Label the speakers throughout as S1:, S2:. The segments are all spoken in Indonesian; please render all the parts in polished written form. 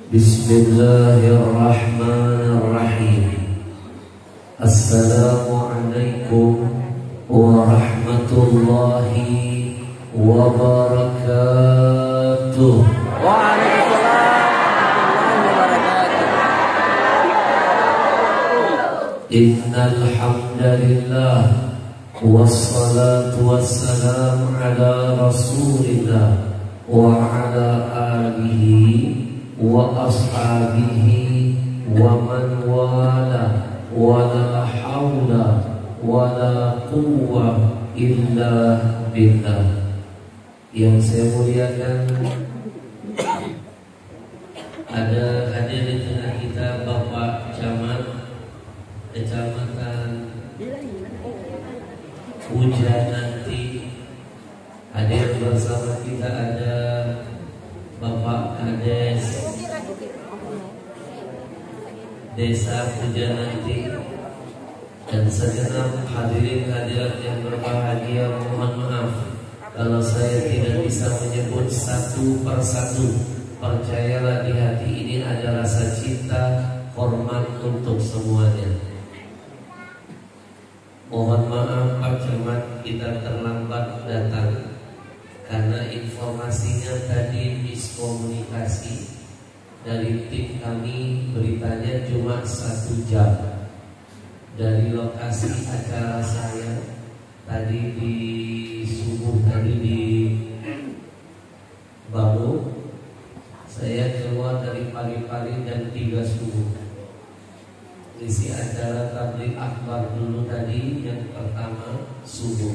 S1: Bismillahirrahmanirrahim. Assalamualaikum warahmatullahi wabarakatuh. Innal hamdalillah wassalatu wassalamu ala Rasulillah wa ala alihi wa ashabihi wa man wala wa la hawla wa la quwwa illa billah. Yang saya muliakan, ada hadir di tengah kita Bapak Camat Kecamatan Pujananti. Hadir bersama kita ada Bapak Kades Desa Pujananti dan segenap hadirin hadirat yang berbahagia. Mohon maaf kalau saya tidak bisa menyebut satu persatu. Percayalah, di hati ini ada rasa cinta, hormat untuk semuanya. Mohon maaf Pak Camat, kita terlambat datang karena informasinya tadi miskomunikasi. Dari tim kami beritanya cuma 1 jam dari lokasi acara saya tadi di subuh tadi di Bangau. Saya keluar dari pagi-pagi jam 3 subuh. Isi acara tabligh akbar dulu tadi yang pertama subuh.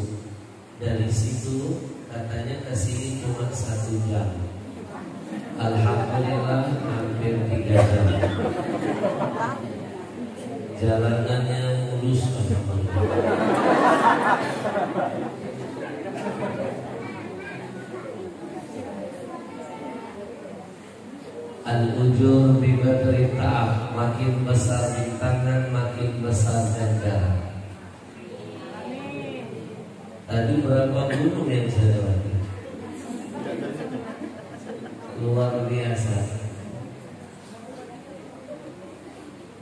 S1: Dari situ katanya ke sini cuma 1 jam. Alhamdulillah hampir 3 jam. Jalanannya mulus. Al-ujur bi badri ta'ab, makin besar rintangan makin besar ganjaran. Tadi berapa gunung yang saya lewati? Luar biasa.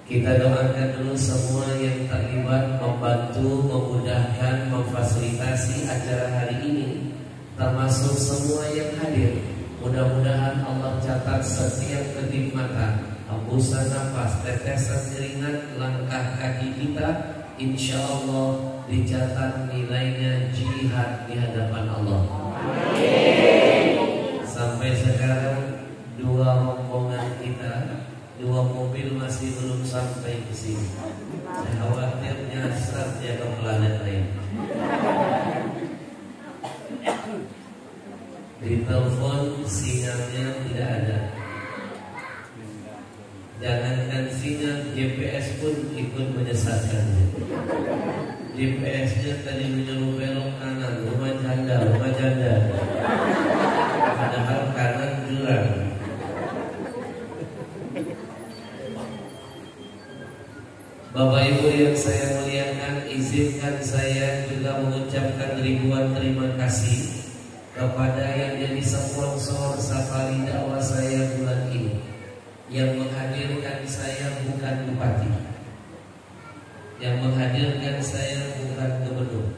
S1: Kita doakan dulu semua yang terlibat, membantu, memudahkan, memfasilitasi acara hari ini, termasuk semua yang hadir. Mudah-mudahan Allah catat setiap kedip mata, hembusan nafas, tetesan keringat, langkah kaki kita, insya Allah dicatat nilainya jihad di hadapan Allah. Sampai sekarang 2 rombongan kita, 2 mobil masih belum sampai ke sini. Saya khawatir nyasar dia ke planet lain. Di telepon sinyalnya tidak ada. Jangankan sinyal, GPS pun ikut menyesatkan. GPS-nya tadi menyuruh belok kanan, rumah janda. Padahal kanan jurang. Bapak Ibu yang saya muliakan, izinkan saya juga mengucapkan ribuan terima kasih kepada yang jadi sponsor safari dakwah saya bulan ini. Yang menghadirkan saya bukan bupati, yang menghadirkan saya bukan gubernur,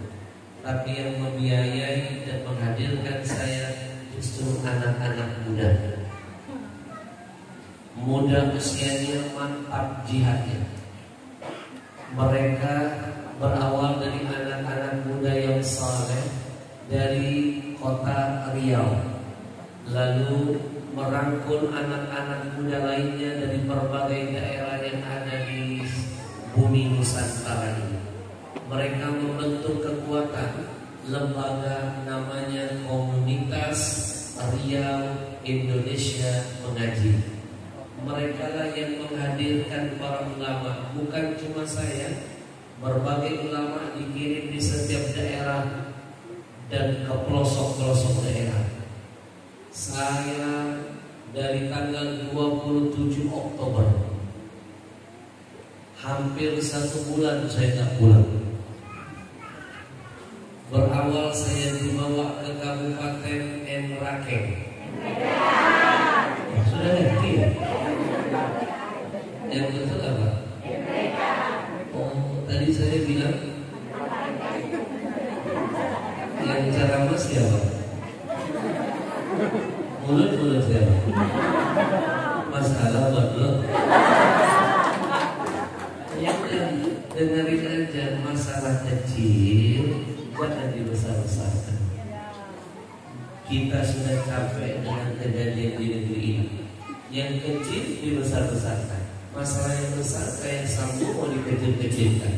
S1: tapi yang membiayai dan menghadirkan saya justru anak-anak muda usianya mantap jihadnya. Mereka berawal dari anak-anak muda yang saleh dari kota Riau, lalu merangkul anak-anak muda lainnya dari berbagai daerah yang ada di bumi Nusantara ini. Mereka membentuk kekuatan lembaga namanya Komunitas Riau Indonesia Mengaji. Mereka lah yang menghadirkan para ulama, bukan cuma saya. Berbagai ulama dikirim di setiap daerah dan ke pelosok-pelosok daerah. Saya dari tanggal 27 Oktober hampir 1 bulan saya tak pulang. Berawal saya dibawa ke Kabupaten Merauke. Sudah ngerti ya? Yang betul apa? Oh, tadi saya bilang yang ceramah siapa? Mulut siapa? Masalah betul. Dengerin aja, masalah kecil jangan dibesar-besarkan. Kita sudah capek dengan kejadian di negeri ini. Yang kecil dibesar-besarkan. Masalah yang besar kayak sampo mau dikecil-kecilkan.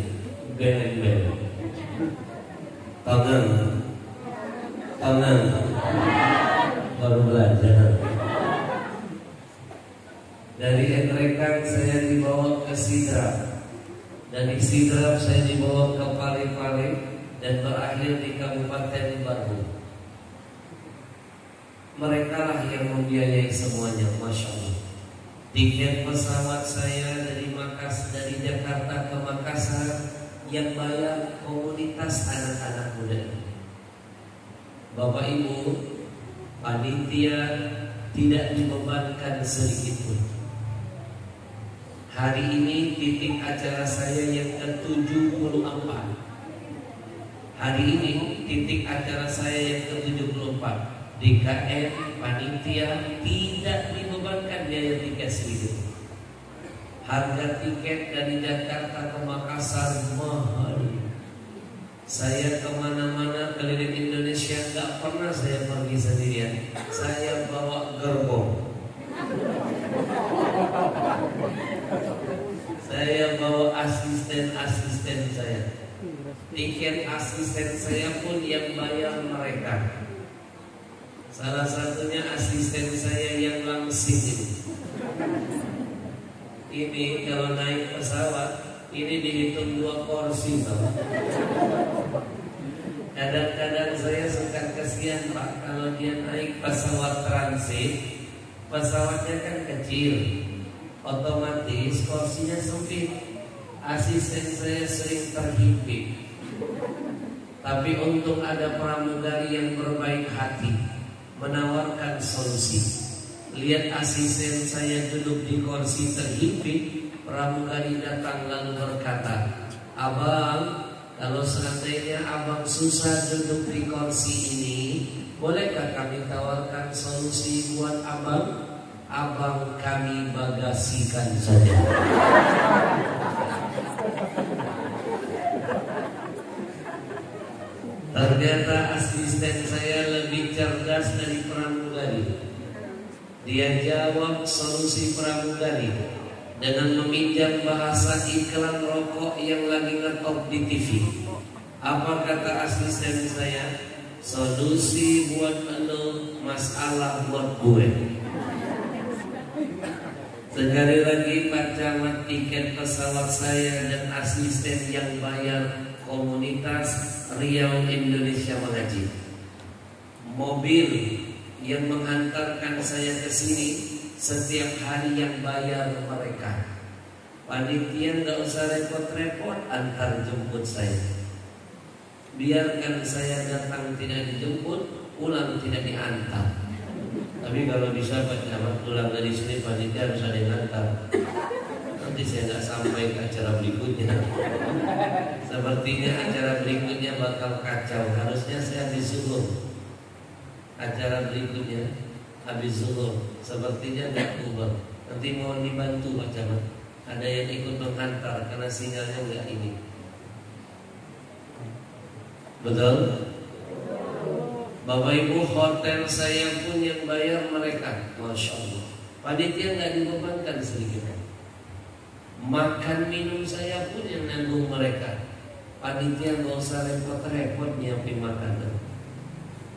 S1: Beleng-beleng. Tangan baru belajar. Dari Enrekang saya dibawa ke Sidrap. Dari Sidrap saya dibawa ke Pale-Pale dan berakhir di Kabupaten Baru. Mereka lah yang membiayai semuanya, Masya Allah. Tiket pesawat saya dari Jakarta ke Makassar yang bayar komunitas anak-anak muda. Bapak Ibu, panitia tidak dibebankan sedikit pun. Hari ini titik acara saya yang ke-74. Hari ini titik acara saya yang ke-74. DKM panitia tidak dibebankan biaya tiket sedikit. Harga tiket dari Jakarta ke Makassar mahal. Saya kemana-mana keliling Indonesia nggak pernah saya pergi sendirian. Saya bawa gerbong. Saya bawa asisten saya. Tiket asisten saya pun yang bayar mereka. Salah satunya asisten saya yang langsing ini. Ini kalau naik pesawat, ini dihitung 2 porsi, Pak. Kadang-kadang saya suka kesian, Pak, kalau dia naik pesawat transit, pesawatnya kan kecil, otomatis kursinya sempit. Asisten saya sering terhimpit. Tapi untung ada pramugari yang berbaik hati, menawarkan solusi. Lihat asisten saya duduk di kursi terhimpit, pramugari datang lalu berkata, "Abang, kalau seandainya abang susah duduk di kursi ini, bolehkah kami tawarkan solusi buat abang? Abang kami bagasikan saja." Ternyata asisten saya lebih cerdas dari pramugari. Dia jawab solusi pramugari dengan meminjam bahasa iklan rokok yang lagi ngetop di TV. Apa kata asisten saya? Solusi buat lo, masalah buat gue. Sekali lagi Pak Camat, tiket pesawat saya dan asisten yang bayar komunitas Riau Indonesia Mengaji. Mobil yang mengantarkan saya ke sini setiap hari yang bayar mereka. Panitia nggak usah repot-repot antar jemput saya. Biarkan saya datang tidak dijemput, pulang tidak diantar. Tapi kalau bisa Pak Camat pulang dari sini, panitia harus ada yang antar. Nanti saya nggak sampai ke acara berikutnya. Sepertinya acara berikutnya bakal kacau. Harusnya saya habis zuhur. Acara berikutnya habis zuhur. Sepertinya nggak ubah. Nanti mohon dibantu Pak Camat. Ada yang ikut mengantar karena sinyalnya nggak ini. Betul? Bapak Ibu, hotel saya pun yang bayar mereka. Masya Allah. Panitia nggak dibebankan sedikit. Makan minum saya pun yang nanggung mereka. Panitia nggak usah repot-repot nyiapin makanan.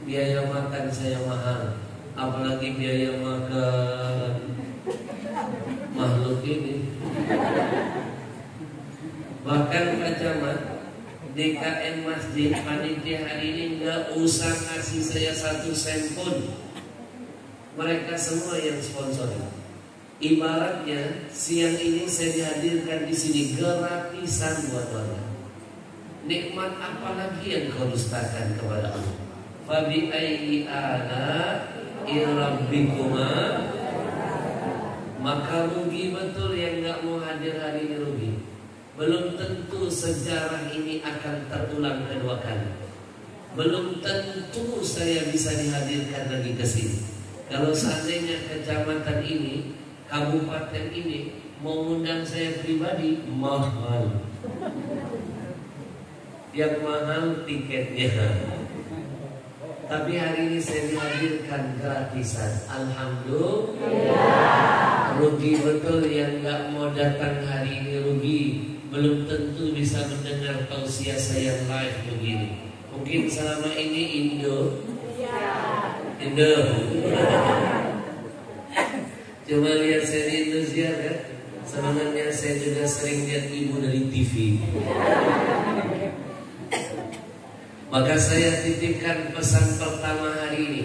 S1: Biaya makan saya mahal, apalagi biaya makan makhluk ini. Bahkan Pak Camat, DKM Masjid panitia hari ini nggak usah kasih saya 1 sen pun. Mereka semua yang sponsor. Ibaratnya siang ini saya dihadirkan di sini gratisan buat orang. Nikmat apa lagi yang kau dustakan kepada Allah? Fabi ayyi ala rabbikuma. Maka rugi betul yang nggak mau hadir hari ini, rugi. Belum tentu sejarah ini akan terulang kedua kali. Belum tentu saya bisa dihadirkan lagi ke sini. Kalau seandainya kecamatan ini, kabupaten ini mau undang saya pribadi, mahal. Yang mahal tiketnya. Tapi hari ini saya dihadirkan gratisan. Alhamdulillah. Rugi betul yang nggak mau datang hari ini, rugi. Belum tentu bisa mendengar tausiah saya live begini. Mungkin selama ini Indo. Cuma lihat saya di Indonesia kan. Sebenarnya saya juga sering lihat ibu dari TV. Maka saya titipkan pesan pertama hari ini.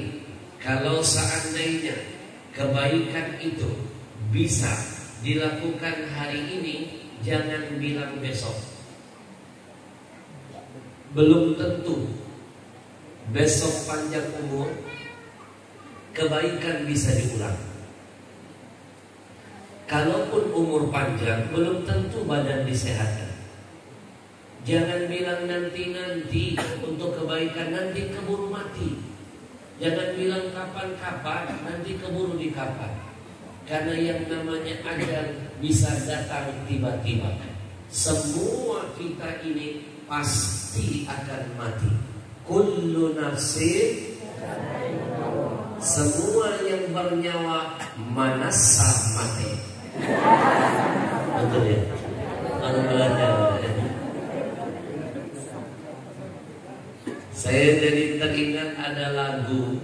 S1: Kalau seandainya kebaikan itu bisa dilakukan hari ini, jangan bilang besok. Belum tentu besok panjang umur kebaikan bisa diulang. Kalaupun umur panjang, belum tentu badan disehatkan. Jangan bilang nanti-nanti untuk kebaikan, nanti keburu mati. Jangan bilang kapan-kapan, nanti keburu di kapan. Karena yang namanya ajal bisa datang tiba-tiba. Semua kita ini pasti akan mati. Kullu nafsin, semua yang bernyawa manasa mati. Betul ya? Orang belajar. Saya jadi teringat ada lagu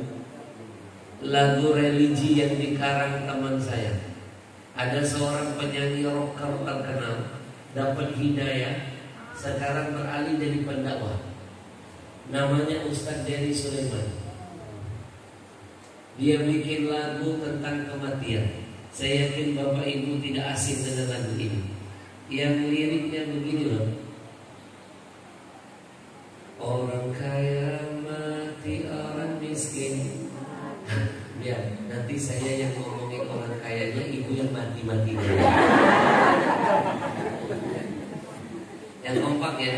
S1: religi yang dikarang teman saya. Ada seorang penyanyi rocker terkenal, dapat hidayah, sekarang beralih jadi pendakwah. Namanya Ustadz Dery Sulaiman. Dia bikin lagu tentang kematian. Saya yakin Bapak Ibu tidak asing dengan lagu ini. Yang liriknya begini loh. Orang kaya mati, orang miskin. Biar nanti saya yang ngomongin orang kayanya, ibu yang mati-mati. Yang kompak ya.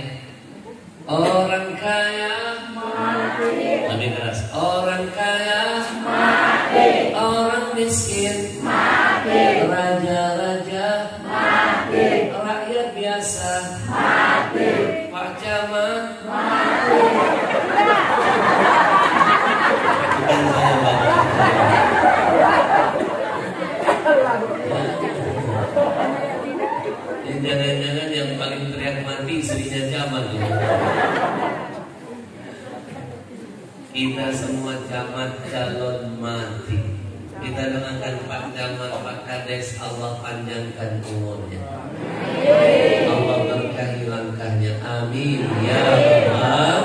S1: Orang kaya mati. Lebih keras. Orang kaya mati. Orang miskin mati. Raja-raja mati. Rakyat biasa mati. Pak Camat mati. Bukan saya banget. Jangan-jangan yang paling teriak mati istrinya Camat ya. Kita semua camat calon mati. Kita doakan Pak Camat, Pak Kades, Allah panjangkan umurnya. Allah berkahi langkahnya. Amin ya Rabbal.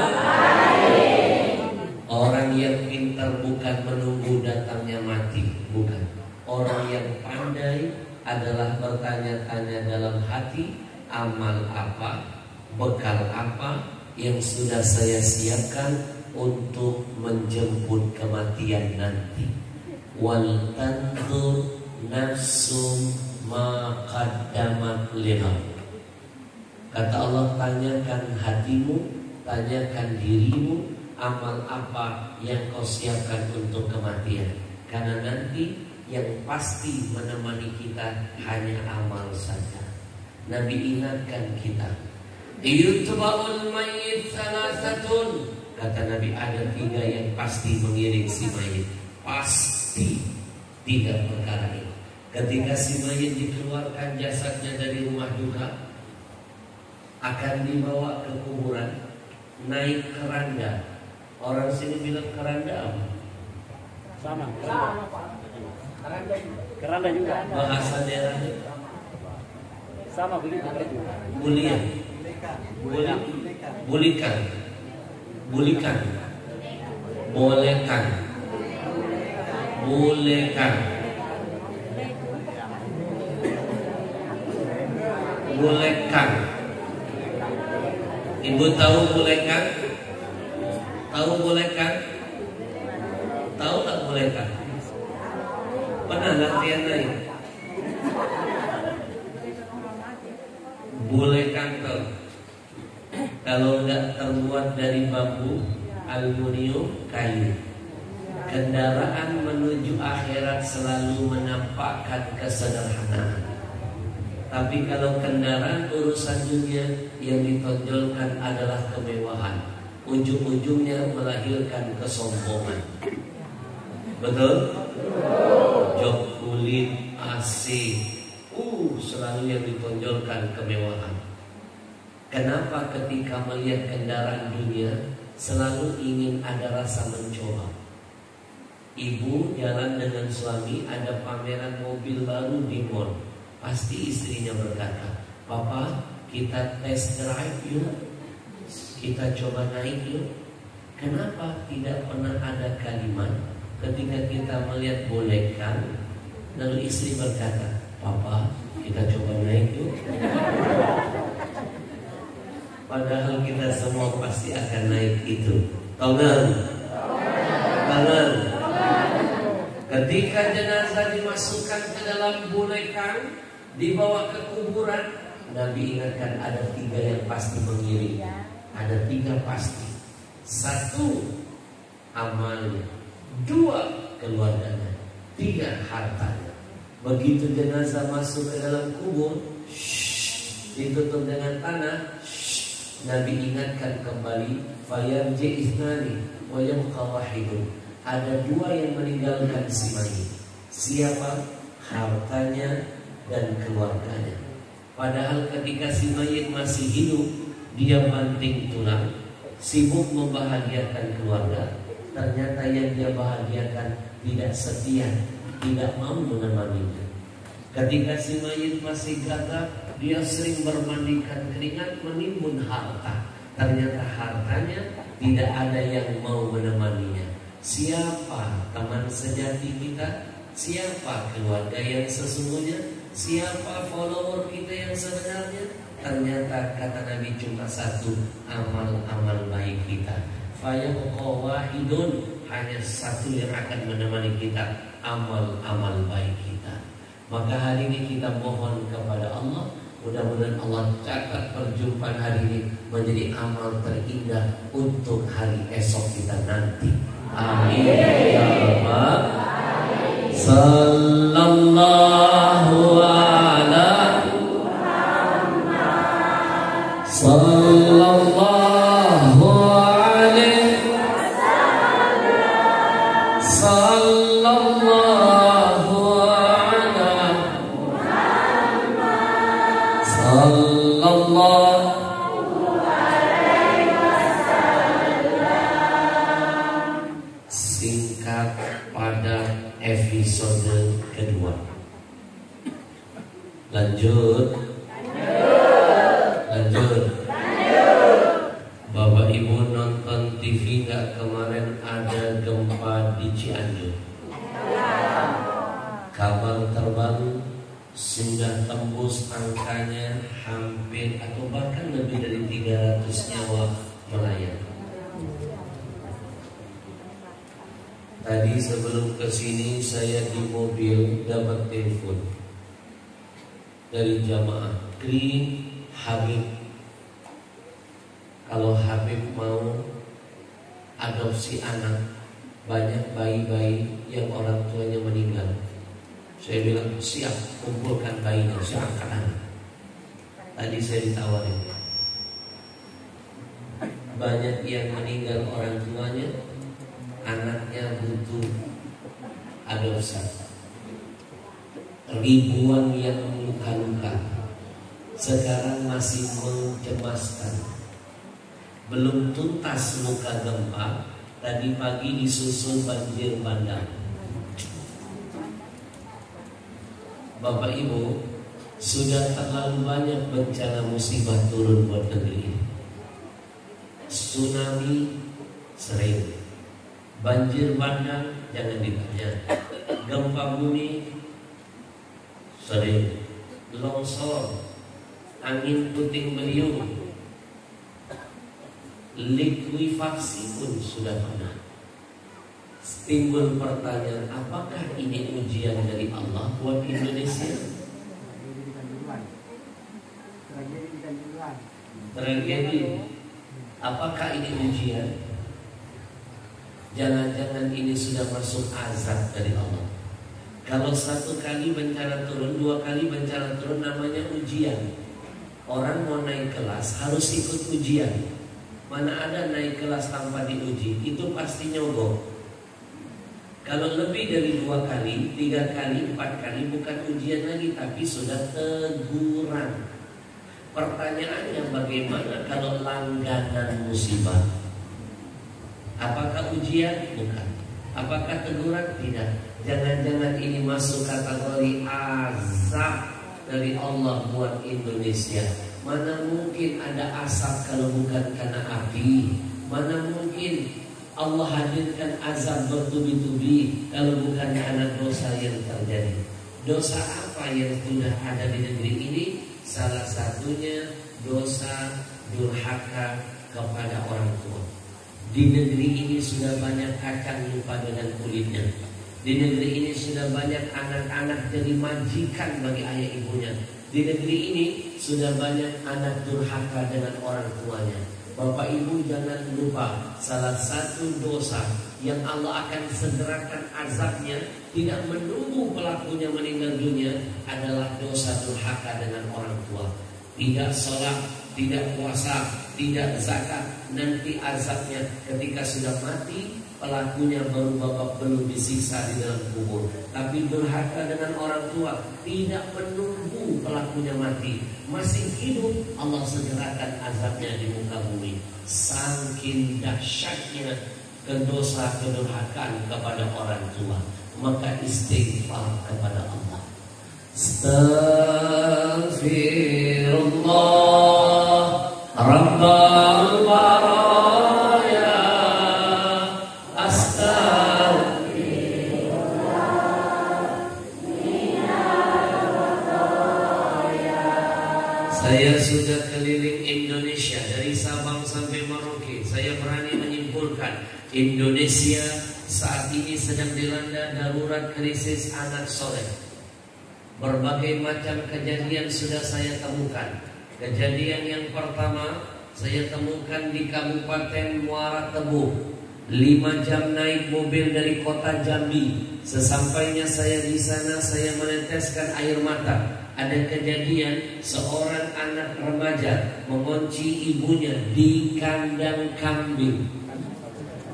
S1: Orang yang pintar bukan menunggu datangnya mati, bukan. Orang yang pandai adalah bertanya-tanya dalam hati, amal apa, bekal apa yang sudah saya siapkan untuk menjemput kematian nanti. Wal tanzur nafsum ma qaddamat lighad. Kata Allah, tanyakan hatimu, tanyakan dirimu, amal apa yang kau siapkan untuk kematian. Karena nanti yang pasti menemani kita hanya amal saja. Nabi ingatkan kita, yutba'ul mayyit salasatun. Kata Nabi, ada 3 yang pasti mengiring si mayit. Pasti 3 perkara ini. Ketika si mayit dikeluarkan jasadnya dari rumah duka, akan dibawa ke kuburan, naik keranda. Orang sini bilang keranda apa?
S2: Sama keranda juga.
S1: Bahasa daerahnya
S2: sama begitu.
S1: bulian, bulikan, bulikan, bolekan, bulekan, bulekan. Ibu tahu bulekan? Tahu bulekan? Tahu tak bulekan? Pernah latihan naik? Boleh kantor. Kalau enggak terbuat dari bambu, aluminium, kayu. Kendaraan menuju akhirat selalu menampakkan kesederhanaan. Tapi kalau kendaraan urusan dunia yang ditonjolkan adalah kemewahan, ujung-ujungnya melahirkan kesombongan. Betul? Jok kulit, AC, selalu yang ditonjolkan kemewahan. Kenapa ketika melihat kendaraan dunia selalu ingin ada rasa mencoba? Ibu jalan dengan suami, ada pameran mobil baru di mall. Pasti istrinya berkata, "Papa, kita test drive yuk, kita coba naik yuk." Kenapa tidak pernah ada kalimat ketika kita melihat bolehkan, lalu istri berkata, "Papa, kita coba naik yuk." Padahal kita semua pasti akan naik itu. Tangan. Ketika jenazah dimasukkan ke dalam bulekan, dibawa ke kuburan, Nabi ingatkan ada 3 yang pasti mengiring. Ada 3 pasti. 1, amalnya. 2, keluarganya. 3, hartanya. Begitu jenazah masuk ke dalam kubur, ditutup dengan tanah, Nabi ingatkan kembali, fayarji isnani wa yabqa wahidun. Ada 2 yang meninggalkan si mayit. Siapa? Hartanya dan keluarganya. Padahal ketika si mayit masih hidup, dia banting tulang, sibuk membahagiakan keluarga. Ternyata yang dia bahagiakan tidak setia, tidak mau menemaninya. Ketika si mayit masih gagah, dia sering bermandikan keringat menimbun harta. Ternyata hartanya tidak ada yang mau menemaninya. Siapa teman sejati kita? Siapa keluarga yang sesungguhnya? Siapa follower kita yang sebenarnya? Ternyata kata Nabi cuma 1, amal-amal baik kita. Fayabqa wahidun, hanya 1 yang akan menemani kita, amal-amal baik kita. Maka hari ini kita mohon kepada Allah, mudah-mudahan Allah catat perjumpaan hari ini menjadi amal terindah untuk hari esok kita nanti. Amin ya Rabbal. Sallallahu ala Muhammad. Sallallahu alaihi wasallam. Sallallahu ala Muhammad. Sallallahu pada episode kedua. Lanjut. Bapak Ibu nonton TV nggak kemarin ada gempa di Cianjur? Kabar terbaru sudah tembus angkanya hampir atau bahkan lebih dari 300 nyawa melayang. Tadi sebelum kesini saya di mobil dapat telepon dari jamaah Green Habib. Kalau Habib mau adopsi anak, banyak bayi-bayi yang orang tuanya meninggal. Saya bilang siap, kumpulkan bayinya, saya angkat anak. Tadi saya ditawarin, banyak yang meninggal orang tuanya, anaknya butuh adopsi. Ribuan yang luka-luka sekarang masih mencemaskan. Belum tuntas luka gempa, tadi pagi disusul banjir bandang. Bapak Ibu, sudah terlalu banyak bencana musibah turun buat negeri ini. Tsunami sering, banjir bandang jangan ditanya, gempa bumi sering, longsor, angin puting beliung, likuifaksi pun sudah pernah. Timbul pertanyaan, apakah ini ujian dari Allah buat Indonesia? tragedi. Apakah ini ujian? Jangan-jangan ini sudah masuk azab dari Allah. Kalau satu kali bencana turun, dua kali bencana turun, namanya ujian. Orang mau naik kelas harus ikut ujian. Mana ada naik kelas tanpa diuji, itu pasti nyogok. Kalau lebih dari 2 kali, 3 kali, 4 kali, bukan ujian lagi, tapi sudah teguran. Pertanyaannya, bagaimana kalau langganan musibah? Apakah ujian? Bukan. Apakah teguran? Tidak. Jangan-jangan ini masuk kategori azab dari Allah buat Indonesia. Mana mungkin ada asap kalau bukan karena api? Mana mungkin Allah hadirkan azab bertubi-tubi kalau bukan karena dosa yang terjadi? Dosa apa yang sudah ada di negeri ini? Salah satunya dosa durhaka kepada orang tua. Di negeri ini sudah banyak kacang lupa dengan kulitnya. Di negeri ini sudah banyak anak-anak jadi majikan bagi ayah ibunya. Di negeri ini sudah banyak anak durhaka dengan orang tuanya. Bapak ibu jangan lupa, salah satu dosa yang Allah akan segerakan azabnya, tidak menunggu pelakunya meninggal dunia, adalah dosa durhaka dengan orang tua. Tidak sholat, tidak puasa, tidak zakat, nanti azabnya ketika sudah mati, pelakunya baru babak belum disiksa di dalam kubur. Tapi durhaka dengan orang tua, tidak menunggu pelakunya mati, masih hidup, Allah segerakan azabnya di muka bumi. Saking dahsyatnya dosa kedurhakaan kepada orang tua, maka istighfar kepada Allah. Astaghfirullah Rabbal baraya, saya sudah keliling Indonesia dari Sabang sampai Merauke. Saya berani menyimpulkan Indonesia saat ini sedang dilanda darurat krisis anak soleh. Berbagai macam kejadian sudah saya temukan. Kejadian yang pertama saya temukan di Kabupaten Muara Tebu. 5 jam naik mobil dari kota Jambi. Sesampainya saya di sana, saya meneteskan air mata. Ada kejadian seorang anak remaja mengunci ibunya di kandang kambing.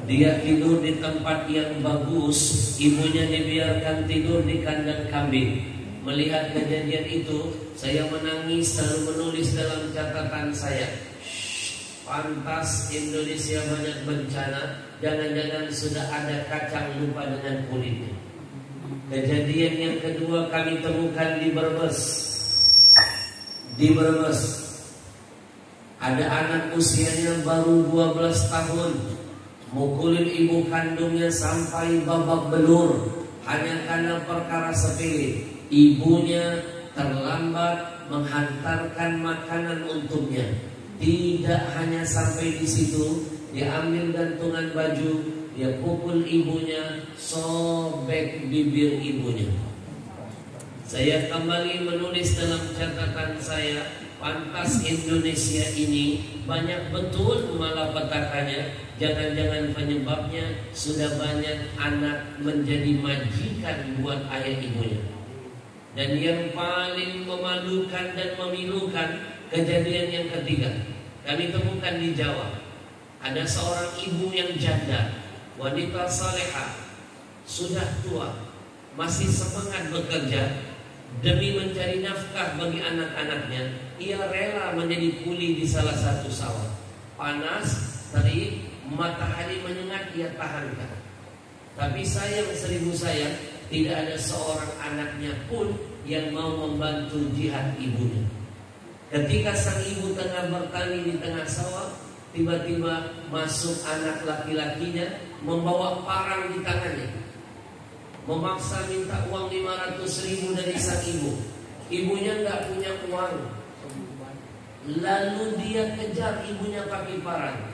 S1: Dia tidur di tempat yang bagus, ibunya dibiarkan tidur di kandang kambing. Melihat kejadian itu, saya menangis lalu menulis dalam catatan saya, pantas Indonesia banyak bencana, jangan-jangan sudah ada kacang lupa dengan kulitnya. Kejadian yang kedua kami temukan di Brebes. Di Brebes ada anak usianya baru 12 tahun, mukulin ibu kandungnya sampai babak belur hanya karena perkara sepele. Ibunya terlambat menghantarkan makanan untuknya. Tidak hanya sampai di situ, dia ambil gantungan baju, dia pukul ibunya, sobek bibir ibunya. Saya kembali menulis dalam catatan saya, pantas Indonesia ini banyak betul malapetakannya. Jangan-jangan penyebabnya sudah banyak anak menjadi majikan buat ayah ibunya. Dan yang paling memalukan dan memilukan, kejadian yang ketiga kami temukan di Jawa. Ada seorang ibu yang janda, wanita salehah, sudah tua, masih semangat bekerja demi mencari nafkah bagi anak-anaknya. Ia rela menjadi kuli di salah satu sawah. Panas, terik, matahari menyengat, ia tahankan. Tapi sayang 1000 sayang, tidak ada seorang anaknya pun yang mau membantu jihad ibunya. Ketika sang ibu tengah bertani di tengah sawah, tiba-tiba masuk anak laki-lakinya membawa parang di tangannya, memaksa minta uang 500.000 dari sang ibu. Ibunya nggak punya uang. Lalu dia kejar ibunya pakai parang.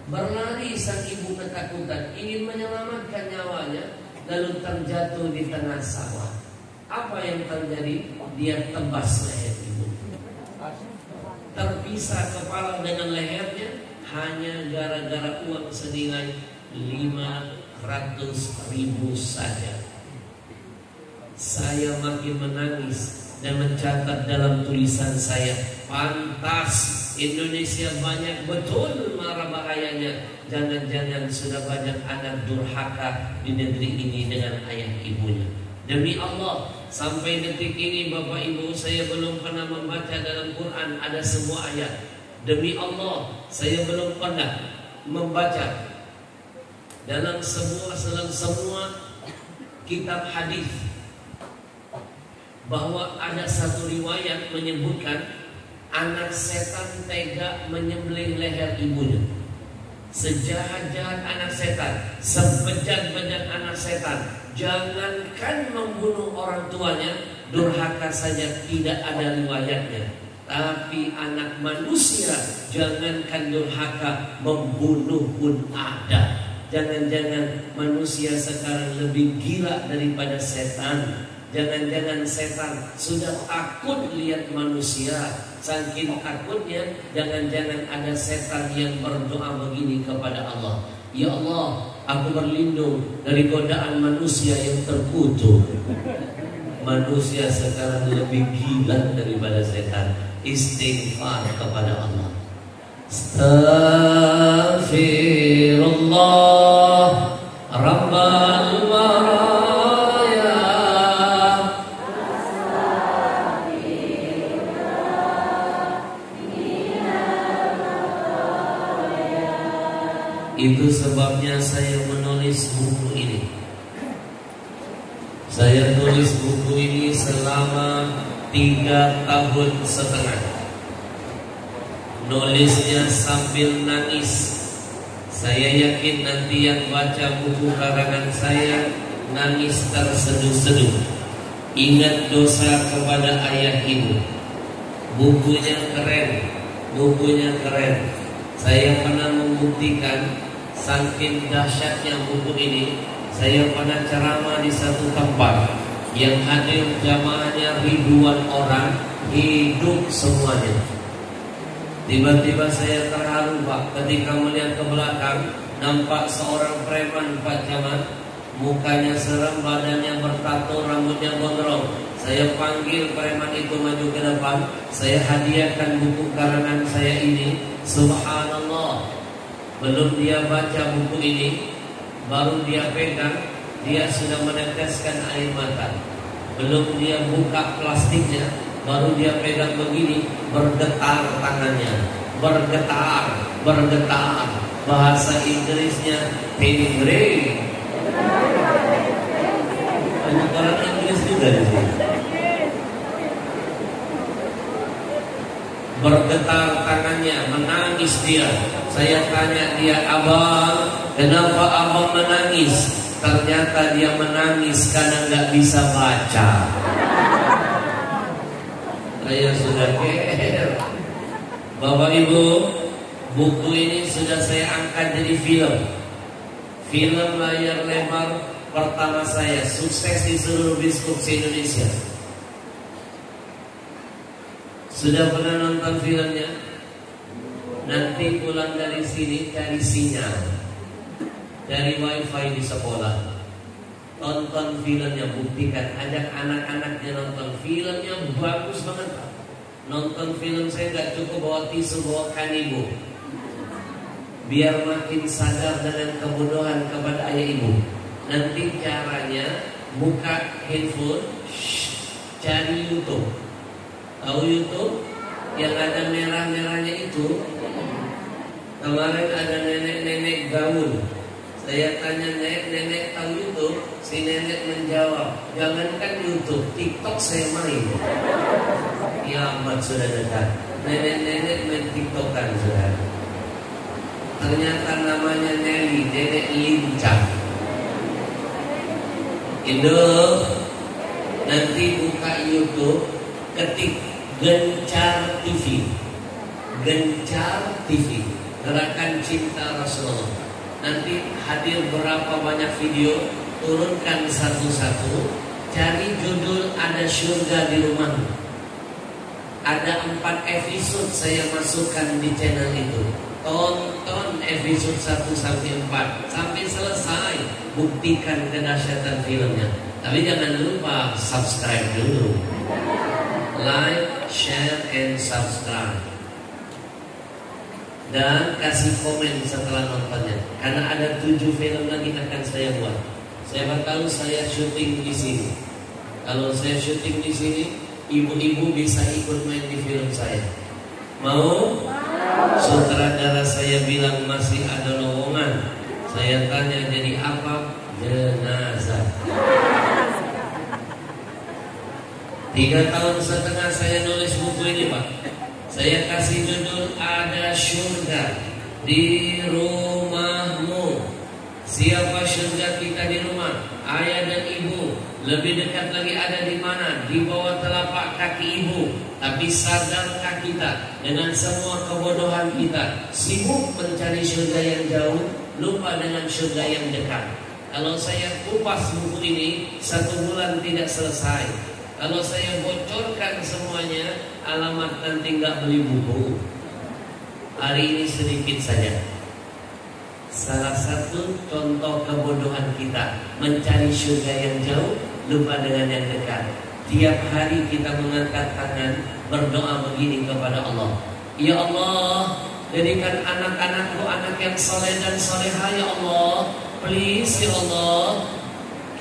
S1: Berlari sang ibu ketakutan, ingin menyelamatkan nyawanya, lalu terjatuh di tengah sawah. Apa yang terjadi? Dia tebas leher ibu. Terpisah terpisah kepala dengan lehernya hanya gara-gara uang senilai 500.000 saja. Saya makin menangis dan mencatat dalam tulisan saya, pantas Indonesia banyak betul marah bahayanya. Jangan-jangan sudah banyak anak durhaka di negeri ini dengan ayah ibunya. Demi Allah, sampai detik ini Bapak Ibu saya belum pernah membaca dalam Quran ada semua ayat. Demi Allah, saya belum pernah membaca dalam semua kitab hadis bahwa ada satu riwayat menyebutkan anak setan tega menyembelih leher ibunya. Sejahat-jahat anak setan, sebejat-bejat anak setan, jangankan membunuh orang tuanya, durhaka saja tidak ada riwayatnya. Tapi anak manusia, jangankan durhaka, membunuh pun ada. Jangan-jangan manusia sekarang lebih gila daripada setan. Jangan-jangan setan sudah takut lihat manusia. Saking takutnya, jangan-jangan ada setan yang berdoa begini kepada Allah, ya Allah, aku berlindung dari godaan manusia yang terkutuk. Manusia sekarang lebih gila daripada setan. Istighfar kepada Allah. Astaghfirullah Rabbal Baraya. Itu sebabnya saya menulis buku ini. Saya tulis buku ini selama 3,5 tahun. Nulisnya sambil nangis. Saya yakin nanti yang baca buku karangan saya nangis terseduh-seduh. Ingat dosa kepada ayah ibu. Bukunya keren. Bukunya keren. Saya pernah membuktikan saking dahsyatnya buku ini. Saya pernah ceramah di satu tempat yang hadir jamaahnya ribuan orang, hidup semuanya. Tiba-tiba saya terharu Pak ketika melihat ke belakang, nampak seorang preman Pak Camat, mukanya serem, badannya bertato, rambutnya gondrong. Saya panggil preman itu maju ke depan, saya hadiahkan buku karangan saya ini. Subhanallah, belum dia baca buku ini, baru dia pegang, dia sudah meneteskan air mata. Belum dia buka plastiknya, baru dia pegang begini, bergetar tangannya, bergetar. Bahasa Inggrisnya tinggi. Banyak orang Inggris juga di sini. Bergetar tangannya, menangis dia. Saya tanya dia, abang, kenapa abang menangis? Ternyata dia menangis karena nggak bisa baca. Saya sudah GR. Bapak Ibu, buku ini sudah saya angkat jadi film. Film layar lebar pertama saya, sukses di seluruh biskup se-Indonesia. Sudah pernah nonton filmnya? Nanti pulang dari sini cari sinyal, dari wifi di sekolah, tonton filmnya, buktikan, ajak anak-anaknya nonton filmnya, bagus banget. Nonton film saya gak cukup bawa tisu, bawa kanibu, biar makin sadar dengan kebodohan kepada ayah ibu. Nanti caranya buka handphone, cari YouTube. Tahu YouTube yang ada merah-merahnya itu? Kemarin ada nenek-nenek gaul. Saya tanya nenek tahu YouTube, si nenek menjawab, jangankan YouTube, TikTok saya main. Kiamat sudah dekat. Nenek-nenek main TikTok kan sudah. Ternyata namanya Nelly, nenek lincah. Indo, nanti buka YouTube, ketik Gencar TV, Gencar TV, Gerakan Cinta Rasulullah. Nanti hadir berapa banyak video, turunkan satu-satu, cari judul Ada Surga di Rumahmu, Ada 4 episode saya masukkan di channel itu. Tonton episode 1 sampai 4 sampai selesai. Buktikan kedahsyatan filmnya. Tapi jangan lupa subscribe dulu. Like, share, and subscribe. Dan kasih komen setelah nontonnya. Karena ada 7 film lagi akan saya buat. Saya tahu saya syuting di sini. Kalau saya syuting di sini, ibu-ibu bisa ikut main di film saya. Mau? Sutradara saya bilang masih ada lowongan. Saya tanya jadi apa? Jenazah. 3 tahun setengah saya nulis buku ini, Pak. Saya kasih judul Ada Surga di Rumahmu. Siapa surga kita di rumah? Ayah dan ibu. Lebih dekat lagi ada di mana? Di bawah telapak kaki ibu. Tapi sadarkah kita dengan semua kebodohan kita, sibuk mencari surga yang jauh, lupa dengan surga yang dekat. Kalau saya kupas buku ini 1 bulan tidak selesai. Kalau saya bocorkan semuanya, alamat nanti nggak beli buku. Hari ini sedikit saja. Salah satu contoh kebodohan kita, mencari surga yang jauh, lupa dengan yang dekat. Tiap hari kita mengangkat tangan, berdoa begini kepada Allah. Ya Allah, jadikan anak-anakku anak yang soleh dan soleha ya Allah. Please ya Allah.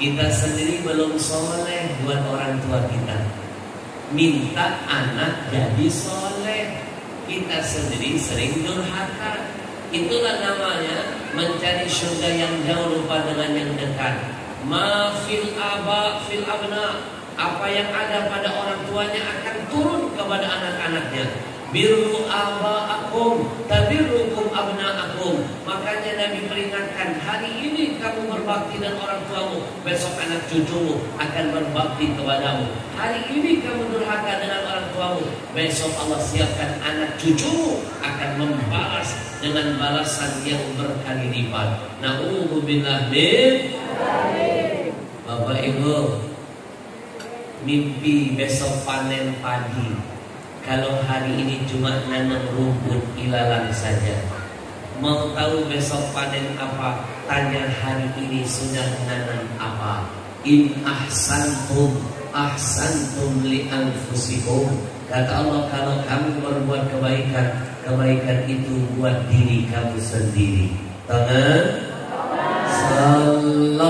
S1: Kita sendiri belum soleh buat orang tua kita. Minta anak jadi soleh. Kita sendiri sering durhaka. Itulah namanya mencari surga yang jauh, lupa dengan yang dekat. Ma fil aba fil abna. Apa yang ada pada orang tuanya akan turun kepada anak-anaknya. Birru aba'akum tabirrukum abna'akum. Makanya Nabi peringatkan, hari ini kamu berbakti dan orang tuamu, besok anak cucumu akan berbakti kepadamu. Hari ini kamu durhaka dengan orang tuamu, besok Allah siapkan anak cucumu akan membalas dengan balasan yang berkali lipat. Na'udzubillah min. Bapak Ibu, mimpi besok panen padi. Kalau hari ini cuma nanam rumput ilalang saja. Mau tahu besok panen apa? Tanya hari ini sudah nanam apa. In ahsantum ahsantum li anfusikum. Kata Allah, kalau kamu berbuat kebaikan, kebaikan itu buat diri kamu sendiri. Tangan. Sallallahu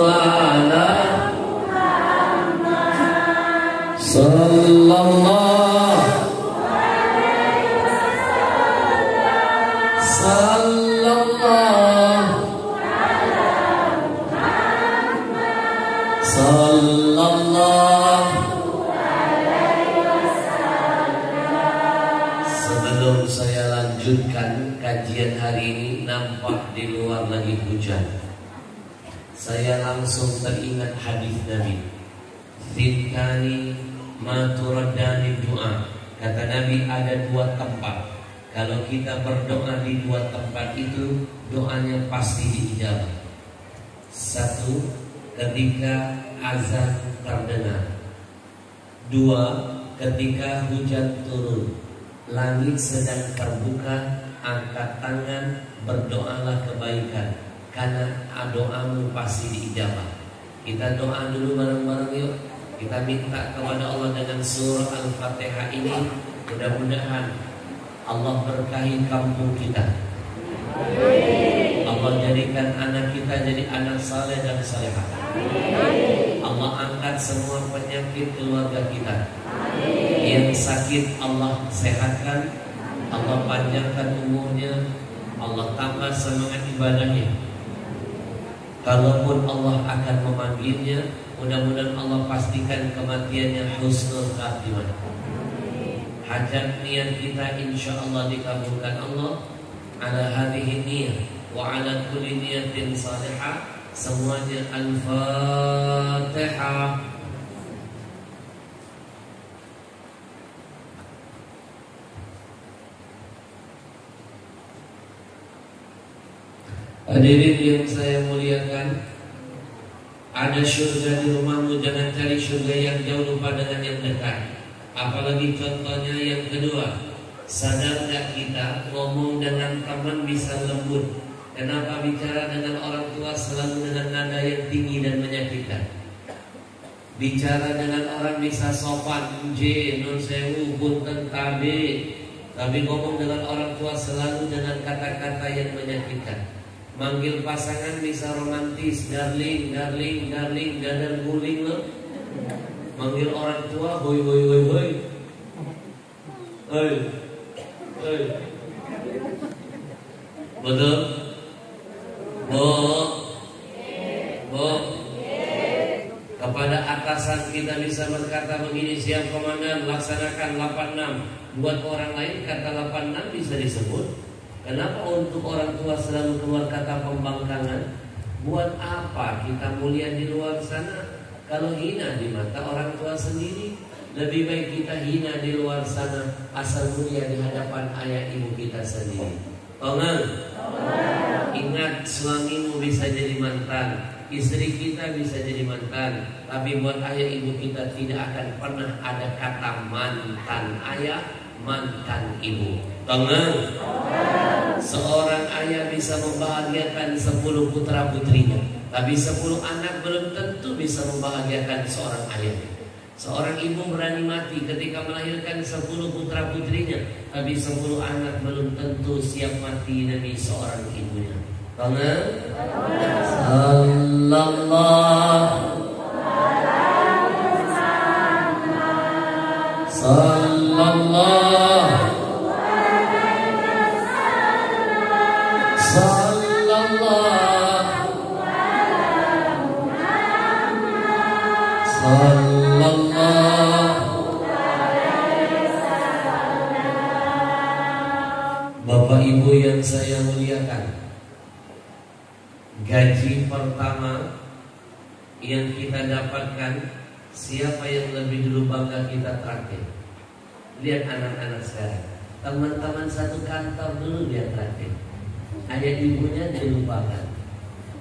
S1: alaihi Sallallahu Sebelum saya lanjutkan kajian hari ini, nampak di luar lagi hujan. Saya langsung teringat hadis Nabi. Zikani maturadani doa. Kata Nabi, ada 2 tempat. Kalau kita berdoa di 2 tempat itu, doanya pasti diijabah. 1, ketika azan terdengar. 2, ketika hujan turun, langit sedang terbuka, angkat tangan, berdoalah kebaikan, karena doamu pasti diijabah. Kita doa dulu bareng-bareng yuk. Kita minta kepada Allah dengan surah Al-Fatihah ini, mudah-mudahan Allah berkahi kampung kita. Allah jadikan anak kita jadi anak saleh dan salehah. Allah angkat semua penyakit keluarga kita. Yang sakit Allah sehatkan, Allah panjangkan umurnya, Allah tambah semangat ibadahnya. Kalaupun Allah akan memanggilnya, mudah-mudahan Allah pastikan kematiannya husnul khatimah. Hajat niat kita insya Allah dikabulkan Allah. Ala hadhihi niyah wa ala kulli niyatin salihah. Semuanya Al-Fatihah. Hadirin yang saya muliakan, ada surga di rumahmu, jangan cari surga yang jauh, lupa dengan yang dekat. Apalagi contohnya yang kedua, sadar nggak kita ngomong dengan teman bisa lembut? Kenapa bicara dengan orang tua selalu dengan nada yang tinggi dan menyakitkan? Bicara dengan orang bisa sopan, non sewu, punten tabe, tapi ngomong dengan orang tua selalu dengan kata-kata yang menyakitkan. Manggil pasangan bisa romantis, darling, darling, darling, dadar guling loh. Manggil orang tua, hoi, hoi, hoi, hoi, hoi, hoi. Betul? Bo, bo. Kepada atasan kita bisa berkata begini, siap komandan, laksanakan 86. Buat orang lain kata 86 bisa disebut. Kenapa untuk orang tua selalu keluar kata pembangkangan? Buat apa kita mulia di luar sana kalau hina di mata orang tua sendiri? Lebih baik kita hina di luar sana asal mulia di hadapan ayah ibu kita sendiri. Tongan, ingat suamimu bisa jadi mantan, istri kita bisa jadi mantan, tapi buat ayah ibu kita tidak akan pernah ada kata mantan ayah, mantan ibu. Tongan, seorang ayah bisa membahagiakan 10 putra putrinya, tapi 10 anak belum tentu bisa membahagiakan seorang ayah. Seorang ibu berani mati ketika melahirkan 10 putra putrinya, tapi 10 anak belum tentu siap mati demi seorang ibunya. Tongan, Bapak Ibu yang saya muliakan, gaji pertama yang kita dapatkan, siapa yang lebih dulu bangga kita traktir? Lihat anak-anak sekarang, teman-teman satu kantor dulu dia traktir, ayah ibunya dilupakan.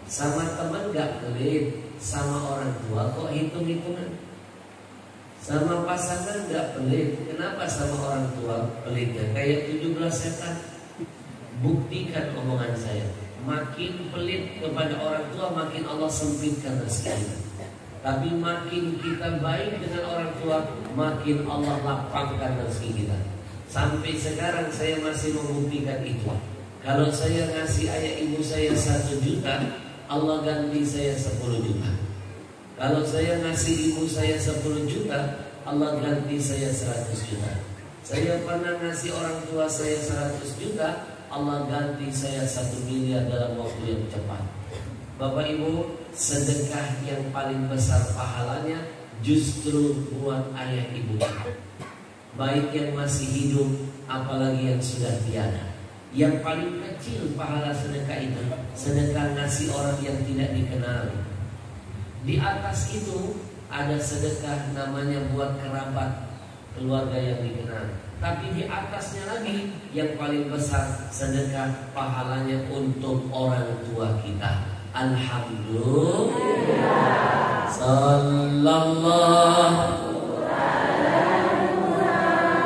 S1: Sama teman gak pelit, sama orang tua kok hitung-hitungan. Sama pasangan gak pelit, kenapa sama orang tua pelitnya? Kayak 17 setan. Buktikan omongan saya, makin pelit kepada orang tua makin Allah sempitkan rezeki. Tapi makin kita baik dengan orang tua, makin Allah lapangkan rezeki kita. Sampai sekarang saya masih membuktikan itu. Kalau saya ngasih ayah ibu saya 1 juta, Allah ganti saya 10 juta. Kalau saya ngasih ibu saya 10 juta, Allah ganti saya 100 juta. Saya pernah ngasih orang tua saya 100 juta, Allah ganti saya 1 miliar dalam waktu yang cepat. Bapak Ibu, sedekah yang paling besar pahalanya justru buat ayah ibu, baik yang masih hidup apalagi yang sudah tiada. Yang paling kecil pahala sedekah itu sedekah ngasih orang yang tidak dikenal. Di atas itu ada sedekah namanya buat kerabat, keluarga yang dikenal. Tapi di atasnya lagi yang paling besar sedekah pahalanya untuk orang tua kita. Alhamdulillah. Sallallahu alaihi wasallam.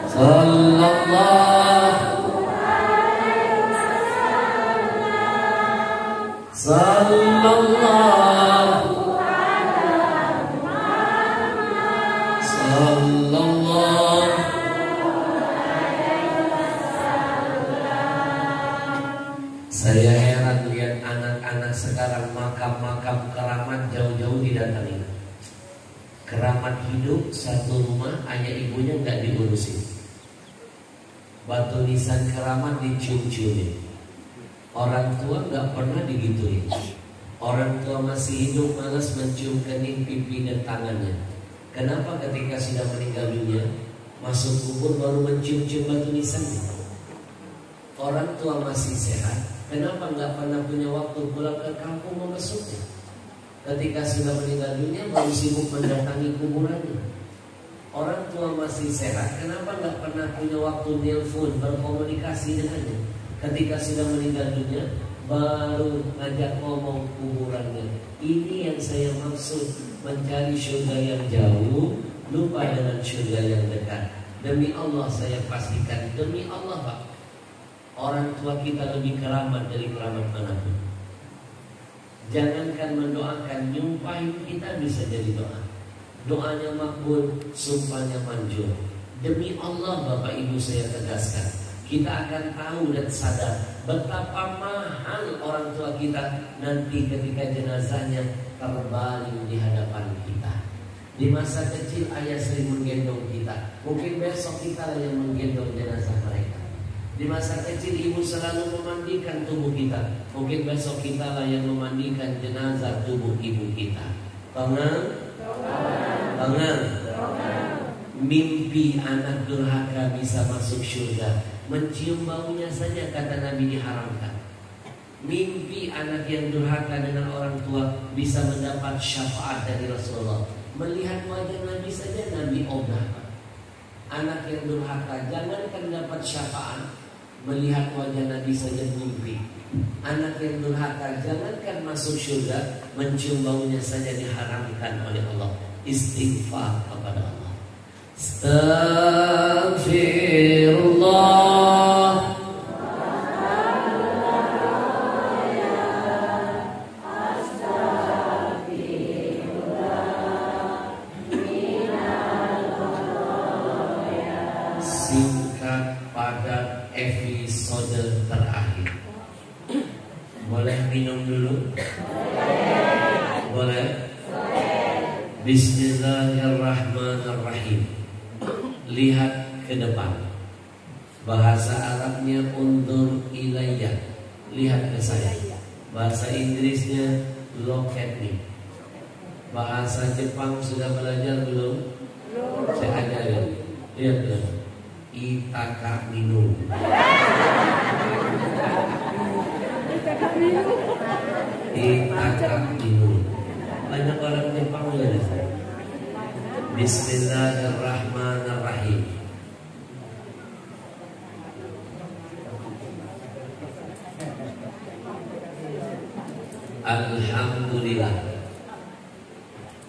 S1: Sallallahu alaihi wasallam. Sallallahu Saya heran lihat anak-anak sekarang makam-makam keramat jauh-jauh didatangi. Keramat hidup satu rumah, ayah ibunya nggak diurusin. Batu nisan keramat dicium-ciumin. Orang tua nggak pernah digituin. Orang tua masih hidup malas mencium kening, pipi dan tangannya. Kenapa ketika sudah meninggal dunia masuk kubur baru mencium-cium batu nisannya? Orang tua masih sehat, kenapa nggak pernah punya waktu pulang ke kampung membesuknya? Ketika sudah meninggal dunia baru sibuk mendatangi kuburannya. Orang tua masih sehat, kenapa nggak pernah punya waktu nelpon berkomunikasi dengannya? Ketika sudah meninggal dunia baru ngajak ngomong kuburannya. Ini yang saya maksud. mencari surga yang jauh, lupa dengan surga yang dekat. Demi Allah saya pastikan, demi Allah Pak, orang tua kita lebih keramat dari keramat manapun. Jangankan mendoakan, nyumpahin kita bisa jadi doa. Doanya makbul, sumpahnya manjur. Demi Allah Bapak Ibu saya tegaskan, kita akan tahu dan sadar betapa mahal orang tua kita nanti ketika jenazahnya terbaring di hadapan kita. Di masa kecil ayah sering menggendong kita, mungkin besok kita lah yang menggendong jenazah mereka. Di masa kecil ibu selalu memandikan tubuh kita, mungkin besok kita lah yang memandikan jenazah tubuh ibu kita. Pengen? Mimpi anak durhaka bisa masuk surga, mencium baunya saja kata Nabi diharamkan. Mimpi anak yang durhaka dengan orang tua bisa mendapat syafaat dari Rasulullah. Melihat wajah Nabi saja Nabi ogah. Anak yang durhaka jangankan dapat syafaat, melihat wajah Nabi saja mimpi. Anak yang durhaka jangankan masuk surga, mencium baunya saja diharamkan oleh Allah. Istighfar kepada Allah. Astaghfirullah. Singkat pada episode terakhir. Boleh minum dulu? Boleh? Bismillahirrahmanirrahim. Lihat ke depan. Bahasa Arabnya undur ilayya, lihat ke saya. Bahasa Inggrisnya look at me. Bahasa Jepang sudah belajar belum? Saya ajarin. Lihat dulu. Itaka minum. Itaka minum. Banyak orang Jepang belajar. Bismillahirrahmanirrahim. Alhamdulillah.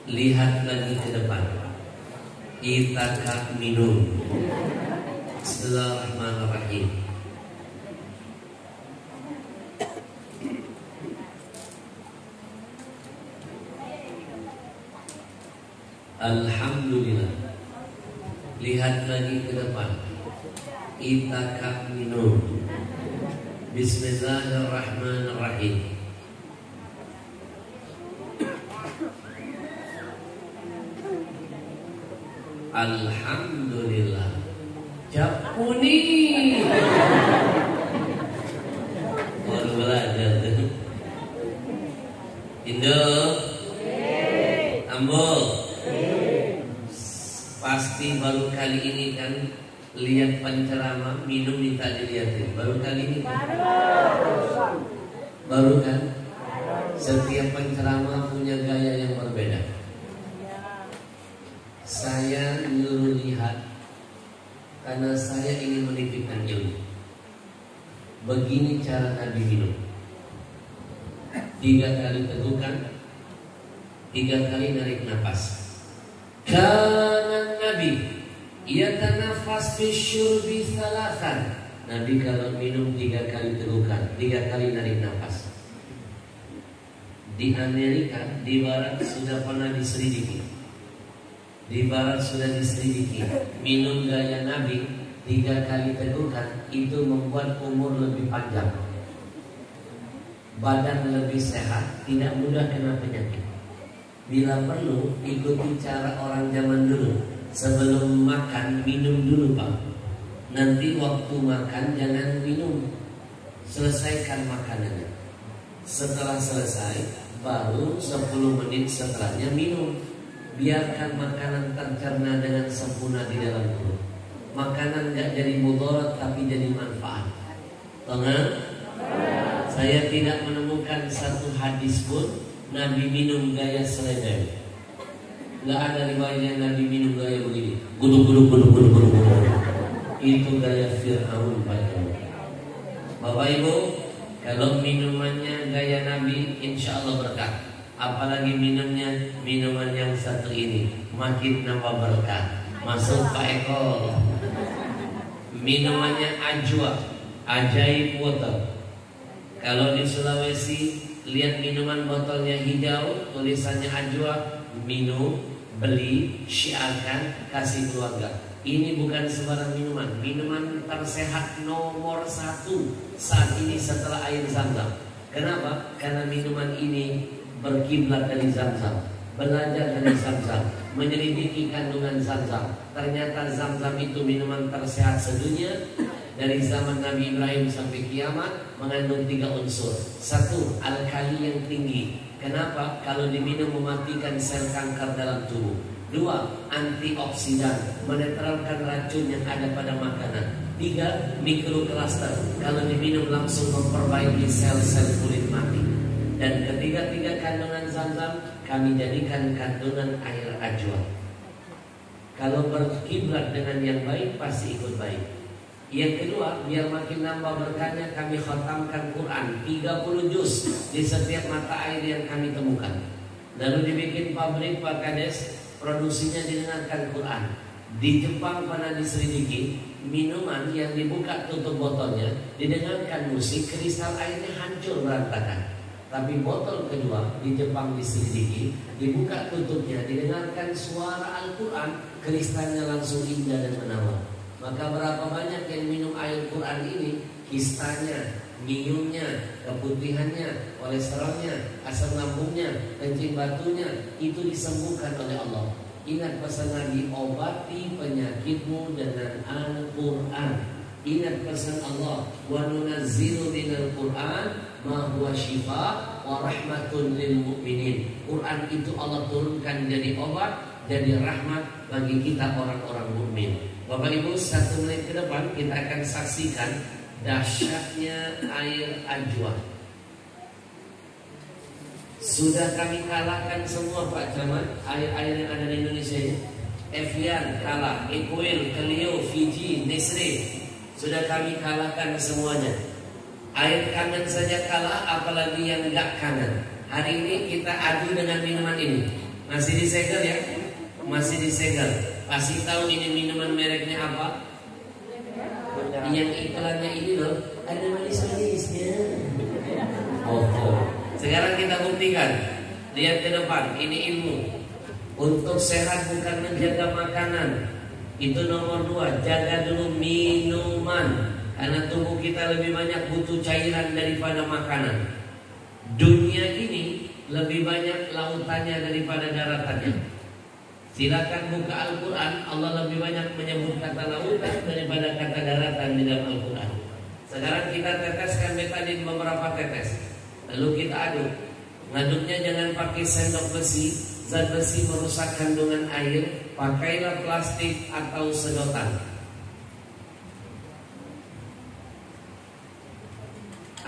S1: Lihat lagi ke depan. Itaka minum. Bismillahirrahmanirrahim. Alhamdulillah. Lihat lagi ke depan. Itaka minum. Bismillahirrahmanirrahim. Alhamdulillah. Japuni. Baru belajar. Indo. Ambol. Pasti baru kali ini kan lihat penceramah, minum minta dilihatin. Baru kali ini kan? Baru kan? Setiap penceramah punya gaya yang berbeda. Saya nyuruh lihat karena saya ingin menitipkan ilmu. Begini cara Nabi minum. 3 kali tegukan, 3 kali narik nafas. Karena Nabi yatanafas fi syurbi salasan. Nabi kalau minum 3 kali tegukan, 3 kali narik nafas. Di Amerika, di Barat sudah pernah diselidiki. Di Barat sudah diselidiki. Minum gaya Nabi 3 kali tegukan itu membuat umur lebih panjang, badan lebih sehat, tidak mudah kena penyakit. Bila perlu, ikuti cara orang zaman dulu. Sebelum makan, minum dulu Pak. Nanti waktu makan, jangan minum. Selesaikan makanannya. Setelah selesai, baru 10 menit setelahnya minum. Biarkan makanan tercerna dengan sempurna di dalam perut. Makanan gak jadi mudarat, tapi jadi manfaat. Tengah? Saya tidak menemukan satu hadis pun Nabi minum gaya seledeng. Gak ada riwayatnya Nabi minum gaya begini. Guduk. Itu gaya Fir'aun Pak. Bapak Ibu, kalau minumannya gaya Nabi, insya Allah berkah. Apalagi minuman yang satu ini makin nambah berkah. Masuk Pak Eko. Minumannya Ajwa, Ajaib Water. Kalau di Sulawesi lihat minuman botolnya hijau, tulisannya Ajwa, minum, beli, syiarkan, kasih keluarga. Ini bukan sembarang minuman tersehat nomor 1 saat ini setelah air Zam-Zam. Kenapa? Karena minuman ini berkiblat dari Zam-Zam, belajar dari Zam-Zam, menyelidiki kandungan Zam-Zam. Ternyata Zam-Zam itu minuman tersehat sedunia. Dari zaman Nabi Ibrahim sampai kiamat mengandung 3 unsur. 1, alkali yang tinggi. Kenapa? Kalau diminum mematikan sel kanker dalam tubuh. 2, antioksidan, menetralkan racun yang ada pada makanan. 3, mikrokluster, kalau diminum langsung memperbaiki sel-sel kulit mati. Dan ketiga-tiga kandungan Zam-Zam kami jadikan kandungan air Ajwa. Kalau berkiblat dengan yang baik pasti ikut baik. Yang kedua, biar makin nambah berkahnya, kami khatamkan Quran 30 juz di setiap mata air yang kami temukan. Lalu dibikin pabrik Pak Kades, produksinya didengarkan Quran. Di Jepang pernah diselidiki, minuman yang dibuka tutup botolnya didengarkan musik, kristal airnya hancur berantakan. Tapi botol kedua di Jepang diselidiki, dibuka tutupnya didengarkan suara Al-Quran, kristalnya langsung indah dan menawan. Maka berapa banyak yang minum air Quran ini, kistanya, minumnya, keputihannya, kolesterolnya, asam lambungnya, kencing batunya itu disembuhkan oleh Allah. Ingat pesan Nabi, obati penyakitmu dengan Al-Quran. Ingat pesan Allah, wa nunazzilu minal Quran ma huwa syifa wa rahmatun lil mu'minin. Quran itu Allah turunkan jadi obat, jadi rahmat bagi kita orang-orang mukmin. Bapak Ibu, 1 menit ke depan kita akan saksikan dahsyatnya air Ajwa. Sudah kami kalahkan semua Pak Camat, air-air yang ada di Indonesia ini. Evian kalah, Equil, Clio, Fiji, Nestle, sudah kami kalahkan semuanya. Air kangen saja kalah, apalagi yang enggak kangen. Hari ini kita adu dengan minuman ini. Masih disegel ya? Masih disegel. Kasih tahu ini minuman mereknya apa? Yang iklannya ini loh, ada manis-manisnya. Oh. Sekarang kita buktikan. Lihat ke depan, ini ilmu. Untuk sehat bukan menjaga makanan. Itu nomor 2, jaga dulu minuman. Karena tubuh kita lebih banyak butuh cairan daripada makanan. Dunia ini lebih banyak lautannya daripada daratannya. Silakan buka Al-Quran, Allah lebih banyak menyebut kata lautan daripada kata daratan di dalam Al-Quran. Sekarang kita teteskan betadin beberapa tetes, lalu kita aduk. Ngaduknya jangan pakai sendok besi, zat besi merusak kandungan air. Pakailah plastik atau sedotan.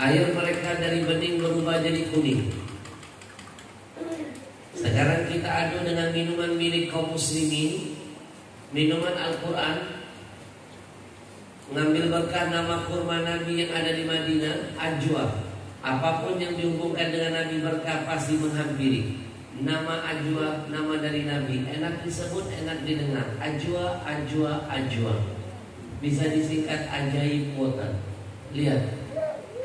S1: Air mereka dari bening berubah jadi kuning. Sekarang kita adu dengan minuman milik kaum muslimin, minuman Al-Quran. Ngambil berkah nama kurma Nabi yang ada di Madinah, Ajwa. Apapun yang dihubungkan dengan Nabi berkah pasti menghampiri. Nama Ajwa, nama dari Nabi, enak disebut, enak didengar. Ajwa, Ajwa, Ajwa. Bisa disingkat Ajaib Water. Lihat,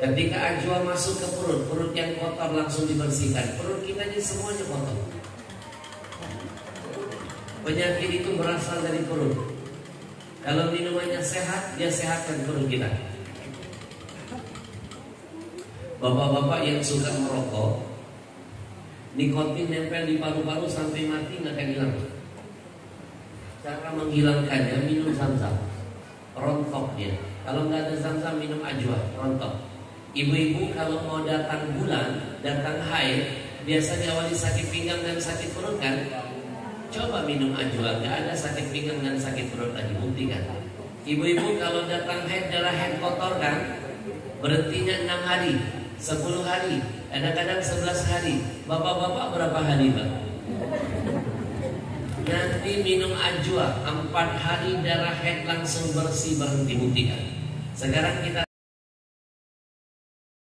S1: ketika Ajwa masuk ke perut yang kotor langsung dibersihkan. Perut kita ini semuanya kotor. Penyakit itu berasal dari perut. Kalau minumannya sehat, dia sehatkan perut kita. Bapak-bapak yang suka merokok, nikotin nempel di paru-paru sampai mati nggak akan hilang. Cara menghilangkannya minum Zam-Zam, rontok dia. Kalau nggak ada Zam-Zam minum Ajwa, rontok. Ibu-ibu kalau mau datang bulan, datang haid, biasa diawali sakit pinggang dan sakit perut kan? Coba minum Ajwa, nggak ada sakit pinggang dan sakit perut lagi, buktikan. Ibu-ibu kalau datang haid, darah haid kotor kan? Berhentinya 6 hari, 10 hari, kadang-kadang 11 hari. Bapak-bapak berapa hari Pak? Nanti minum Ajwa 4 hari darah haid langsung bersih, berhenti, buktikan. Sekarang kita